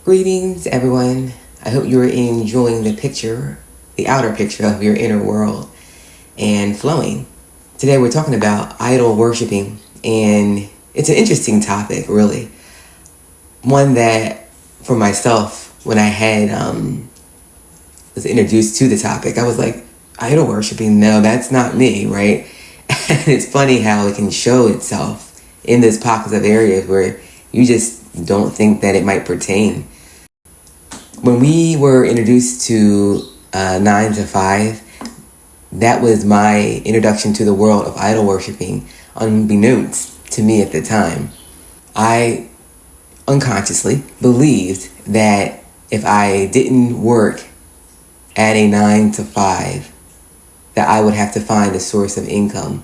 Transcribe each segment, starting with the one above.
Greetings, everyone. I hope you are enjoying the outer picture of your inner world and flowing. Today we're talking about idol worshiping, and it's an interesting topic, really. One that, for myself, when I was introduced to the topic, I was like, idol worshiping? No, that's not me, right? And it's funny how it can show itself in those pockets of areas where you just don't think that it might pertain. When we were introduced to 9 to 5, that was my introduction to the world of idol worshiping, unbeknownst to me at the time. I unconsciously believed that if I didn't work at a 9 to 5, that I would have to find a source of income,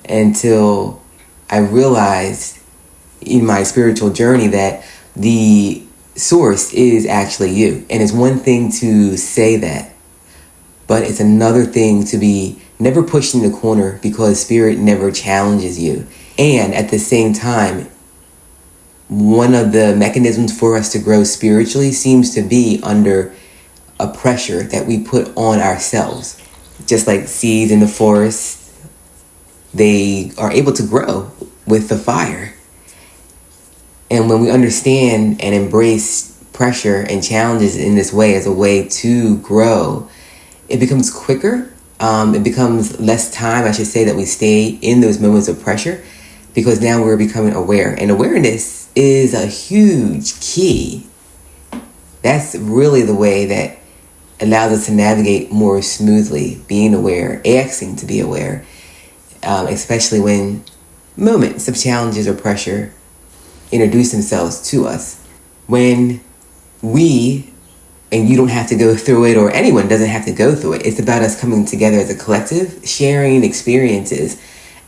until I realized in my spiritual journey that the source is actually you. And it's one thing to say that, but it's another thing to be never pushed in the corner because spirit never challenges you. And at the same time, one of the mechanisms for us to grow spiritually seems to be under a pressure that we put on ourselves. Just like seeds in the forest, they are able to grow with the fire. And when we understand and embrace pressure and challenges in this way as a way to grow, it becomes quicker. It becomes less time, I should say, that we stay in those moments of pressure, because now we're becoming aware. And awareness is a huge key. That's really the way that allows us to navigate more smoothly, being aware, asking to be aware, especially when moments of challenges or pressure introduce themselves to us. When and you don't have to go through it, or anyone doesn't have to go through it, it's about us coming together as a collective, sharing experiences,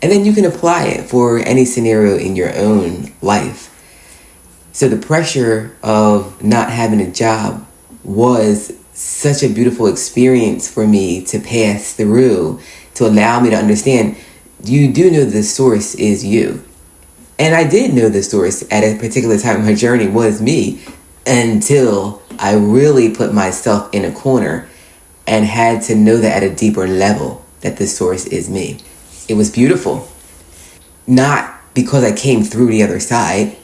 and then you can apply it for any scenario in your own life. So the pressure of not having a job was such a beautiful experience for me to pass through, to allow me to understand you do know the source is you. And I did know the source at a particular time in my journey was me, until I really put myself in a corner and had to know that at a deeper level, that the source is me. It was beautiful. Not because I came through the other side,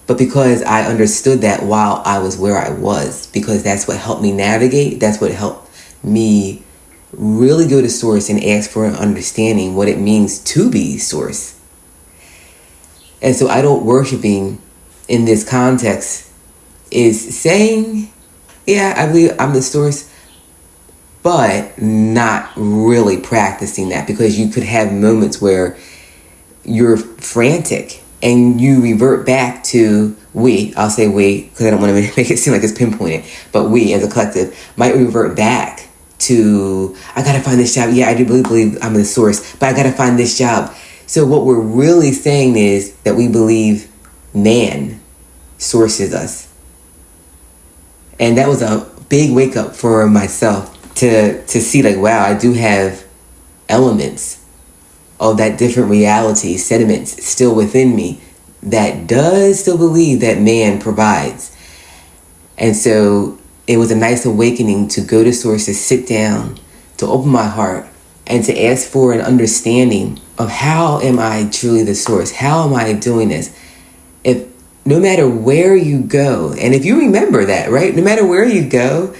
but because I understood that while I was where I was, because that's what helped me navigate. That's what helped me really go to source and ask for an understanding what it means to be source. And so idol worshiping in this context is saying, yeah, I believe I'm the source, but not really practicing that, because you could have moments where you're frantic and you revert back to I'll say we, because I don't want to make it seem like it's pinpointed, but we as a collective might revert back to, I got to find this job. Yeah, I do believe I'm the source, but I got to find this job. So what we're really saying is that we believe man sources us. And that was a big wake up for myself to see, like, wow, I do have elements of that different reality, sediments still within me that does still believe that man provides. And so it was a nice awakening to go to source, to sit down, to open my heart, and to ask for an understanding of how am I truly the source? How am I doing this? If no matter where you go, and if you remember that, right? No matter where you go,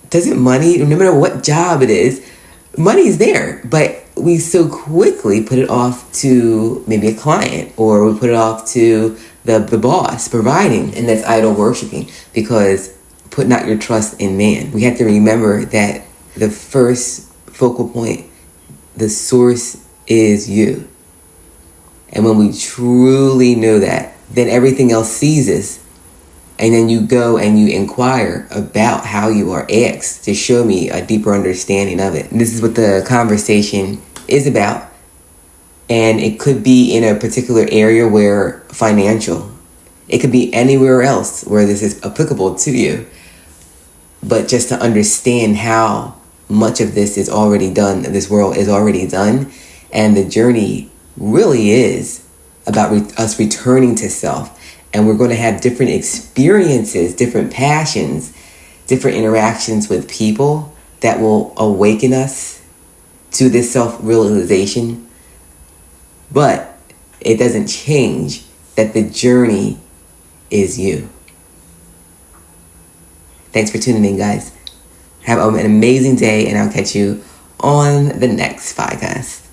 doesn't money, no matter what job it is, money's there. But we so quickly put it off to maybe a client, or we put it off to the boss providing, and that's idol worshiping, because put not your trust in man. We have to remember that the first focal point, the source is you. And when we truly know that, then everything else ceases. And then you go and you inquire about how you are asked to show me a deeper understanding of it. And this is what the conversation is about. And it could be in a particular area where financial. It could be anywhere else where this is applicable to you. But just to understand how much of this is already done, this world is already done, and the journey really is about us returning to self And we're going to have different experiences, different passions, different interactions with people that will awaken us to this self-realization. But it doesn't change that the journey is you. Thanks for tuning in, guys. Have an amazing day, and I'll catch you on the next podcast.